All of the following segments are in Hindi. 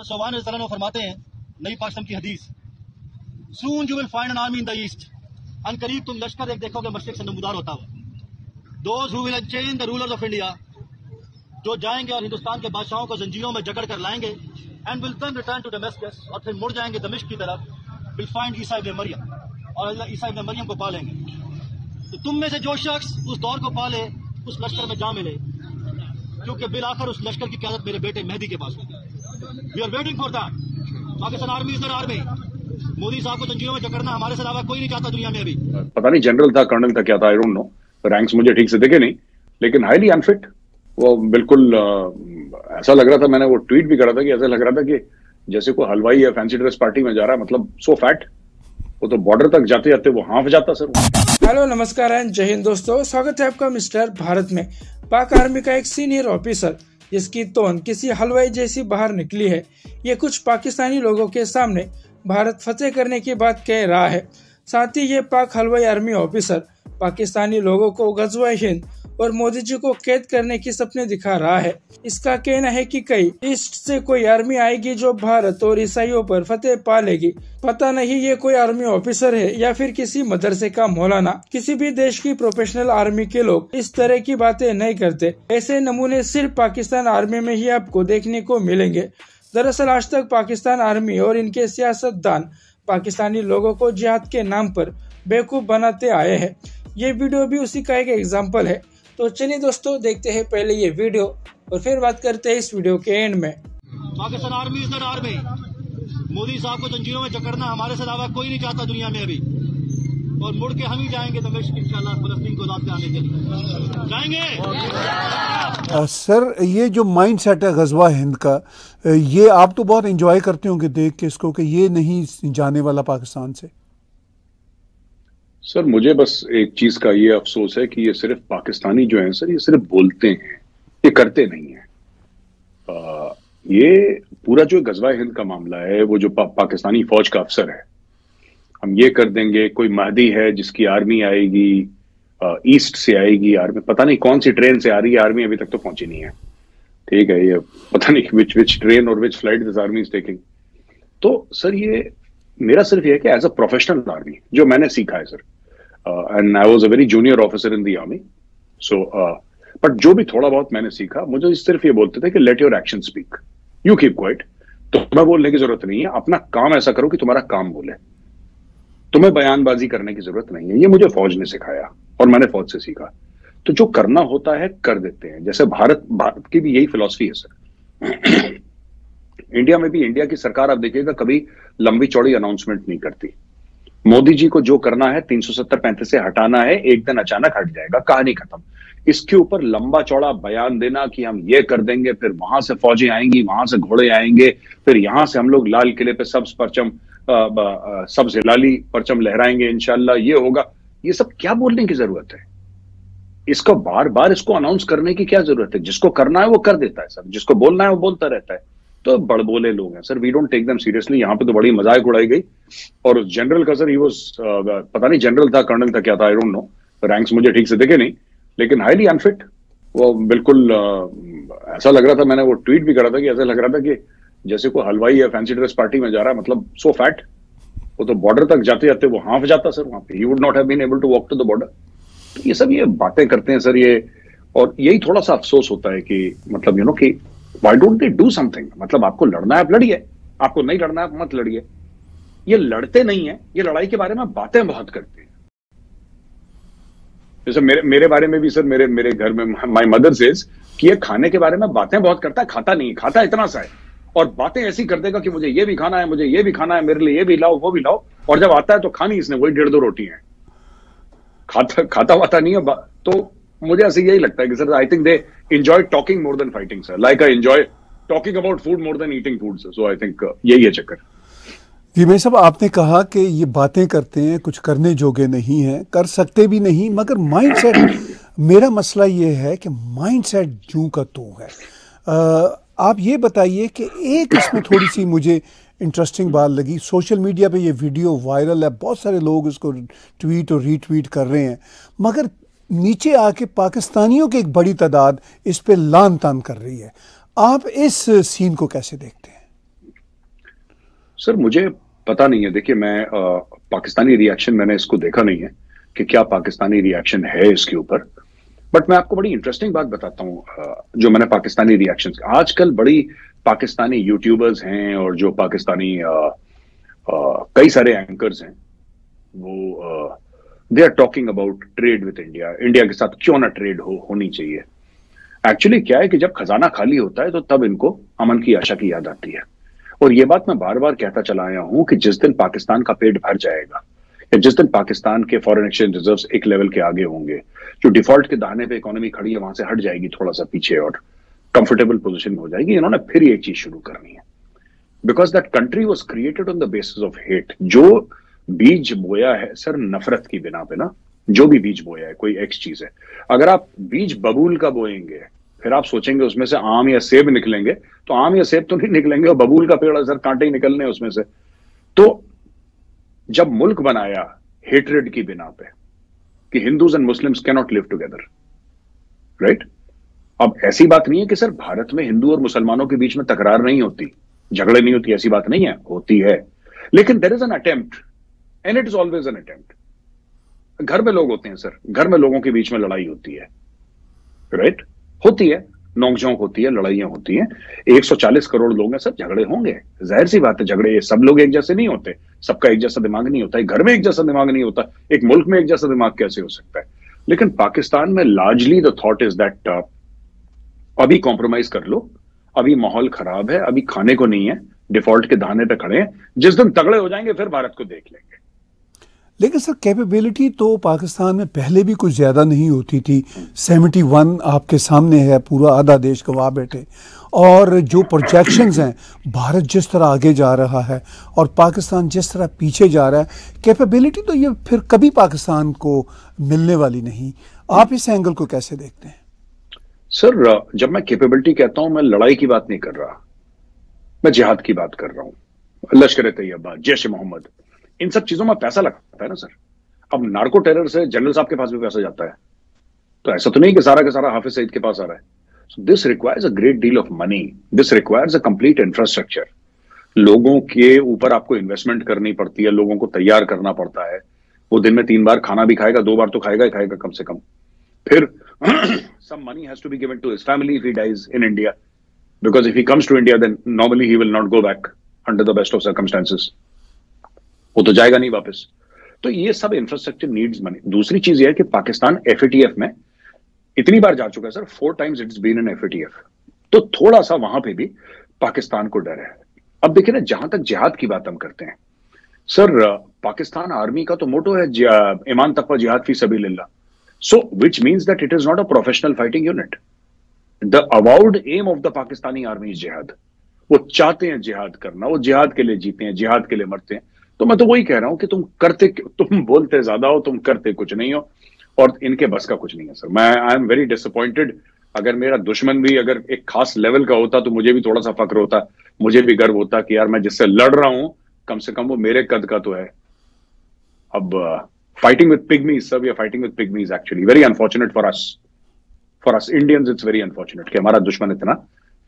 सुभान फरमाते हैं नई पाकिस्तान की हदीस, soon you will find an army in the east, अनकरीब तुम लश्कर एक देखोगे मशरिक से नमूदार होता हुआ। Those who will change the rulers of India, जो जाएंगे और हिंदुस्तान के बादशाहों को जंजीरों में जकड़ कर लाएंगे, and will then return to Damascus, और फिर मुड़ जाएंगे दमिश्क की तरफ, विल फाइंड ईसा इब्न मरियम, और अल्लाह ईसा इब्न मरियम को पालेंगे। तो तुम में से जो शख्स उस दौर को पाले उस लश्कर में जा मिले, क्योंकि बिल आखिर उस लश्कर की क़यादत मेरे बेटे मेहदी के पास होगी। We are waiting for that. Pakistan army is the army. Modi साहब को जंजीरों में जकड़ना हमारे से अलावा कोई नहीं चाहता दुनिया में। अभी पता नहीं जनरल था, कर्नल था, क्या था, आई डोंट नो, रैंक्स मुझे ठीक से दिखे नहीं, लेकिन हाईली अनफिट। वो बिल्कुल ऐसा लग रहा था, मैंने वो ट्वीट भी करा था कि ऐसा लग रहा था कि जैसे कोई हलवाई या फैंसी ड्रेस पार्टी में जा रहा है, मतलब सो फैट। वो तो बॉर्डर तक जाते जाते वो हांफ जाता सर। हेलो नमस्कार एंड जय हिंद दोस्तों, स्वागत है आपका मिस्टर भारत में। पाक आर्मी का एक सीनियर ऑफिसर जिसकी तोन किसी हलवाई जैसी बाहर निकली है, ये कुछ पाकिस्तानी लोगों के सामने भारत फतेह करने की बात कह रहा है। साथ ही ये पाक हलवाई आर्मी ऑफिसर पाकिस्तानी लोगों को गज़वा हिंद और मोदी जी को कैद करने की सपने दिखा रहा है। इसका कहना है कि कई ईस्ट से कोई आर्मी आएगी जो भारत और ईसाइयों पर फतेह पा लेगी। पता नहीं ये कोई आर्मी ऑफिसर है या फिर किसी मदरसे का मौलाना। किसी भी देश की प्रोफेशनल आर्मी के लोग इस तरह की बातें नहीं करते। ऐसे नमूने सिर्फ पाकिस्तान आर्मी में ही आपको देखने को मिलेंगे। दरअसल आज तक पाकिस्तान आर्मी और इनके सियासतदान पाकिस्तानी लोगों को जिहाद के नाम पर बेवकूफ बनाते आए हैं। ये वीडियो भी उसी का एक एग्जाम्पल है। तो चलिए दोस्तों, देखते हैं पहले ये वीडियो और फिर बात करते हैं इस वीडियो के एंड में। Pakistan army is the army. Modi साहब को जंजीरों में जकड़ना हमारे से अलावा कोई नहीं चाहता दुनिया में। अभी और मुड़ के हम ही जाएंगे दमिश्क इंशाल्लाह, फलस्तीन को आजाद कराने के लिए जाएंगे। सर, ये जो माइंड सेट है गज़वा हिंद का, ये आप तो बहुत एंजॉय करते होंगे देख के इसको कि ये नहीं जाने वाला पाकिस्तान से। सर मुझे बस एक चीज का ये अफसोस है कि ये सिर्फ पाकिस्तानी जो हैं सर, ये सिर्फ बोलते हैं, ये करते नहीं हैं। ये पूरा जो गज़वा हिंद का मामला है, वो जो पाकिस्तानी फौज का अफसर है, हम ये कर देंगे, कोई महदी है जिसकी आर्मी आएगी, ईस्ट से आएगी आर्मी, पता नहीं कौन सी ट्रेन से आ रही है आर्मी, अभी तक तो पहुंची नहीं है। ठीक है, ये पता नहीं विच ट्रेन और which flight this army is taking. तो सर ये मेरा सिर्फ ये है कि एज अ प्रोफेशनल आर्मी जो मैंने सीखा है sir, and I was a very junior officer in the army, so but जो भी थोड़ा बहुत मैंने सीखा, मुझे सिर्फ ये बोलते थे कि let your action speak, you keep quiet. तो तुम्हें बोलने की जरूरत नहीं है, अपना काम ऐसा करो कि तुम्हारा काम बोले, तुम्हें बयानबाजी करने की जरूरत नहीं है। ये मुझे फौज ने सिखाया और मैंने फौज से सीखा। तो जो करना होता है कर देते हैं। जैसे भारत की भी यही फिलॉसफी है सर। इंडिया में भी, इंडिया की सरकार आप देखिएगा कभी लंबी चौड़ी अनाउंसमेंट नहीं करती। मोदी जी को जो करना है 370-35 से हटाना है, एक दिन अचानक हट जाएगा, कहानी खत्म। इसके ऊपर लंबा चौड़ा बयान देना कि हम ये कर देंगे, फिर वहां से फौजें आएंगी, वहां से घोड़े आएंगे, फिर यहां से हम लोग लाल किले पे सब्ज हिलाली परचम लहराएंगे इंशाल्लाह, ये होगा, ये सब क्या बोलने की जरूरत है? इसको बार बार इसको अनाउंस करने की क्या जरूरत है? जिसको करना है वो कर देता है सर, जिसको बोलना है वो बोलता रहता है। तो बड़बोले लोग हैं sir, we don't take them seriously. यहाँ पे तो बड़ी मजाक उड़ाई गई। और उस जनरल का सर, ही वाज पता नहीं जनरल था, कर्नल था, क्या था, आई डोंट नो, रैंक्स मुझे ठीक से दिखे नहीं, लेकिन हाईली अनफिट। वो बिल्कुल ऐसा लग रहा था, मैंने वो ट्वीट भी करा था कि ऐसा लग रहा था कि जैसे कोई हलवाई या फैंसी ड्रेस पार्टी में जा रहा है, मतलब सो फैट। वो तो बॉर्डर तक जाते जाते वो हांफ जाता सर वहां पे, he would not have been able to walk to the border. तो ये सब ये बातें करते हैं सर ये, और यही थोड़ा सा अफसोस होता है कि मतलब यू नो कि Why don't they do something? मतलब आपको लड़ना है आप लड़िए, आपको नहीं लड़ना है आप मत लड़िए। ये लड़ते नहीं है, ये लड़ाई के बारे में बातें बहुत करते हैं। जैसे मेरे बारे में भी सर, मेरे घर में माय मदर सेज कि ये खाने के बारे में बातें बहुत करता है, खाता नहीं, खाता इतना सा है, और बातें ऐसी कर देगा कि मुझे ये भी खाना है, मुझे ये भी खाना है, मेरे लिए ये भी लाओ, वो भी लाओ, और जब आता है तो खानी इसने वही 1.5-2 रोटी है, खाता वाता नहीं है। तो मुझे ऐसे यही लगता है कि sir, I think they enjoy talking more than fighting sir, like I enjoy talking about food more than eating food sir. So I think यही है चक्कर। जी भाई साहब, आपने कहा कि ये बातें करते हैं, कुछ करने जोगे नहीं है, कर सकते भी नहीं, मगर माइंडसेट, मेरा मसला ये है कि माइंडसेट जूं का तू है। आप ये बताइए कि एक इसमें थोड़ी सी मुझे इंटरेस्टिंग बात लगी, सोशल मीडिया पे ये वीडियो वायरल है, बहुत सारे लोग इसको ट्वीट और रीट्वीट कर रहे हैं, मगर नीचे आके पाकिस्तानियों की एक बड़ी तादाद इस पे लान तान कर रही है। आप इस सीन को कैसे देखते हैं? सर मुझे पता नहीं है, देखिए मैं पाकिस्तानी रिएक्शन मैंने इसको देखा नहीं है कि क्या पाकिस्तानी रिएक्शन है इसके ऊपर, बट मैं आपको बड़ी इंटरेस्टिंग बात बताता हूँ जो मैंने पाकिस्तानी रिएक्शन, आजकल बड़ी पाकिस्तानी यूट्यूबर्स हैं और जो पाकिस्तानी कई सारे एंकर्स हैं, वो they are talking about trade with India, India के साथ क्यों ना ट्रेड होनी चाहिए। एक्चुअली क्या है कि जब खजाना खाली होता है तो तब इनको अमन की आशा की याद आती है। और ये बात मैं बार बार कहता चला आया हूं कि जिस दिन पाकिस्तान का पेट भर जाएगा या जिस दिन पाकिस्तान के फॉरेन एक्सचेंज रिजर्व्स एक लेवल के आगे होंगे, जो डिफॉल्ट के दाने पे इकोनॉमी खड़ी है वहां से हट जाएगी थोड़ा सा पीछे और कंफर्टेबल पोजीशन में हो जाएगी, इन्होंने फिर ये चीज शुरू करनी है। Because that country was created on the basis of hate. जो बीज बोया है सर नफरत की बिना पे ना, जो भी बीज बोया है कोई एक्स चीज है, अगर आप बीज बबूल का बोएंगे फिर आप सोचेंगे उसमें से आम या सेब निकलेंगे, तो आम या सेब तो नहीं निकलेंगे और बबूल का पेड़ सर कांटे ही निकलने उसमें से। तो जब मुल्क बनाया हेट्रेड की बिना पे कि Hindus and Muslims can not live together, right. अब ऐसी बात नहीं है कि सर भारत में हिंदू और मुसलमानों के बीच में तकरार नहीं होती, झगड़े नहीं होती, ऐसी बात नहीं है, होती है, लेकिन there is an attempt and it is always an attempt. घर में लोग होते हैं सर, घर में लोगों के बीच में लड़ाई होती है, राइट, होती है, नोकझोंक होती है, लड़ाइयां होती हैं। 140 करोड़ लोग हैं सर, झगड़े होंगे, जाहिर सी बात है, झगड़े, सब लोग एक जैसे नहीं होते, सबका एक जैसा दिमाग नहीं होता है, घर में एक जैसा दिमाग नहीं होता, एक मुल्क में एक जैसा दिमाग कैसे हो सकता है। लेकिन पाकिस्तान में largely the thought is that अभी कॉम्प्रोमाइज कर लो, अभी माहौल खराब है, अभी खाने को नहीं है, डिफॉल्ट के दाने पे खड़े हैं, जिस दिन तगड़े हो जाएंगे फिर भारत को देख लेंगे। लेकिन सर कैपेबिलिटी तो पाकिस्तान में पहले भी कुछ ज़्यादा नहीं होती थी। 71 आपके सामने है, पूरा आधा देश गवा बैठे, और जो प्रोजेक्शंस हैं, भारत जिस तरह आगे जा रहा है और पाकिस्तान जिस तरह पीछे जा रहा है, कैपेबिलिटी तो ये फिर कभी पाकिस्तान को मिलने वाली नहीं। आप इस एंगल को कैसे देखते हैं? सर जब मैं कैपेबिलिटी कहता हूं, मैं लड़ाई की बात नहीं कर रहा, मैं जिहाद की बात कर रहा हूं। लश्कर तैयबा, जैश मोहम्मद, इन सब चीजों में पैसा लगता है ना सर। अब नार्को टेरर से जनरल साहब के पास भी पैसा जाता है, तो ऐसा तो नहीं कि सारा का सारा हाफिज सईद के पास आ रहा है। So this requires a great deal of money, this requires a complete infrastructure. लोगों के ऊपर आपको इन्वेस्टमेंट करनी पड़ती है, लोगों को तैयार करना पड़ता है। वो दिन में 3 बार खाना भी खाएगा, 2 बार तो खाएगा ही खाएगा कम से कम। फिर some money has to be given to his family if he dies in India, because if he comes to India then normally he will not go back under the best of circumstances, वो तो जाएगा नहीं वापस। तो ये सब इंफ्रास्ट्रक्चर नीड्स मनी। दूसरी चीज ये है कि पाकिस्तान FATF में इतनी बार जा चुका है sir, 4 times it's been in FATF, तो थोड़ा सा वहां पे भी पाकिस्तान को डर है। अब देखिए ना, जहां तक जिहाद की बात हम करते हैं सर, पाकिस्तान आर्मी का तो मोटो है ईमान तकवा जिहाद फी सबीलिल्लाह, so which means that it is not a professional fighting unit. The avowed aim of the Pakistani army is jihad. वो चाहते हैं जिहाद करना, वो जिहाद के लिए जीते हैं, जिहाद के लिए मरते हैं। तो मैं तो वही कह रहा हूं कि तुम बोलते ज्यादा हो, तुम करते कुछ नहीं हो, और इनके बस का कुछ नहीं है सर। मैं आई एम वेरी डिसअपॉइंटेड। अगर मेरा दुश्मन भी अगर एक खास लेवल का होता तो मुझे भी थोड़ा सा फक्र होता, मुझे भी गर्व होता कि यार मैं जिससे लड़ रहा हूं कम से कम वो मेरे कद का तो है। अब fighting with pygmies, sir, we are fighting with pygmies actually. Very unfortunate for us. For us Indians, it's very unfortunate कि हमारा दुश्मन इतना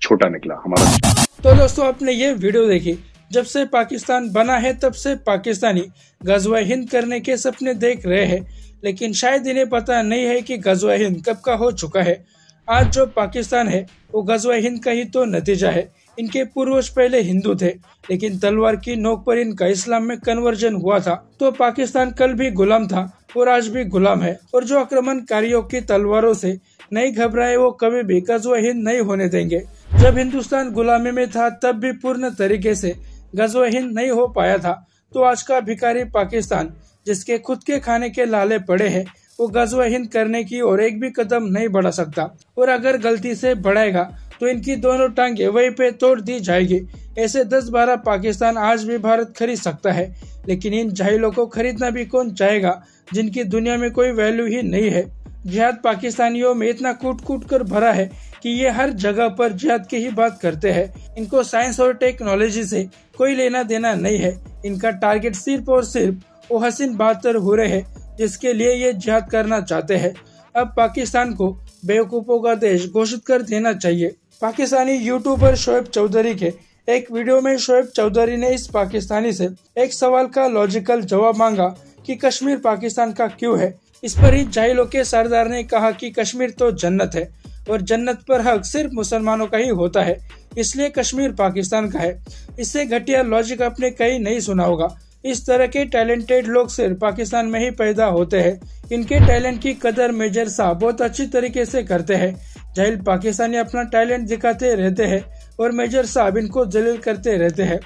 छोटा निकला हमारा। तो दोस्तों, आपने ये वीडियो देखी, जब से पाकिस्तान बना है तब से पाकिस्तानी गज़वा हिंद करने के सपने देख रहे हैं, लेकिन शायद इन्हें पता नहीं है कि गज़वा हिंद कब का हो चुका है। आज जो पाकिस्तान है वो गज़वा हिंद का ही तो नतीजा है। इनके पूर्वज पहले हिंदू थे, लेकिन तलवार की नोक पर इनका इस्लाम में कन्वर्जन हुआ था। तो पाकिस्तान कल भी गुलाम था और आज भी गुलाम है, और जो आक्रमणकारियों की तलवारों से नहीं घबराए वो कभी भी गज़वा हिंद नहीं होने देंगे। जब हिंदुस्तान गुलामी में था तब भी पूर्ण तरीके से गज़वा हिंद नहीं हो पाया था। तो आज का भिखारी पाकिस्तान, जिसके खुद के खाने के लाले पड़े हैं, वो गज़वा हिंद करने की और एक भी कदम नहीं बढ़ा सकता, और अगर गलती से बढ़ाएगा तो इनकी दोनों टांगे वहीं पे तोड़ दी जाएगी। ऐसे 10-12 पाकिस्तान आज भी भारत खरीद सकता है, लेकिन इन जाहिलों को खरीदना भी कौन चाहेगा जिनकी दुनिया में कोई वैल्यू ही नहीं है। जिहाद पाकिस्तानियों में इतना कूट कूट कर भरा है कि ये हर जगह पर जिहाद की ही बात करते हैं। इनको साइंस और टेक्नोलॉजी से कोई लेना देना नहीं है। इनका टारगेट सिर्फ और सिर्फ वो हसीन बहादुर हो रहे हैं जिसके लिए ये जिहाद करना चाहते हैं। अब पाकिस्तान को बेवकूफों का देश घोषित कर देना चाहिए। पाकिस्तानी यूट्यूबर शोएब चौधरी के एक वीडियो में शोएब चौधरी ने इस पाकिस्तानी से एक सवाल का लॉजिकल जवाब मांगा कि कश्मीर पाकिस्तान का क्यों है। इस पर ही जाहिलों के सरदार ने कहा कि कश्मीर तो जन्नत है और जन्नत पर हक सिर्फ मुसलमानों का ही होता है, इसलिए कश्मीर पाकिस्तान का है। इससे घटिया लॉजिक आपने कहीं नहीं सुना होगा। इस तरह के टैलेंटेड लोग सिर्फ पाकिस्तान में ही पैदा होते हैं। इनके टैलेंट की कदर मेजर साहब बहुत अच्छी तरीके से करते हैं। जाहिल पाकिस्तानी अपना टैलेंट दिखाते रहते हैं और मेजर साहब इनको जलील करते रहते हैं।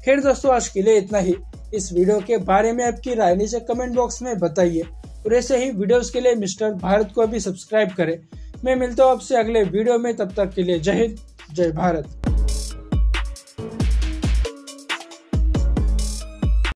खैर दोस्तों, आज के लिए इतना ही। इस वीडियो के बारे में आपकी राय नीचे कमेंट बॉक्स में बताइए और ऐसे ही वीडियोस के लिए मिस्टर भारत को भी सब्सक्राइब करें। मैं मिलता हूँ आपसे अगले वीडियो में, तब तक के लिए जय हिंद, जय भारत।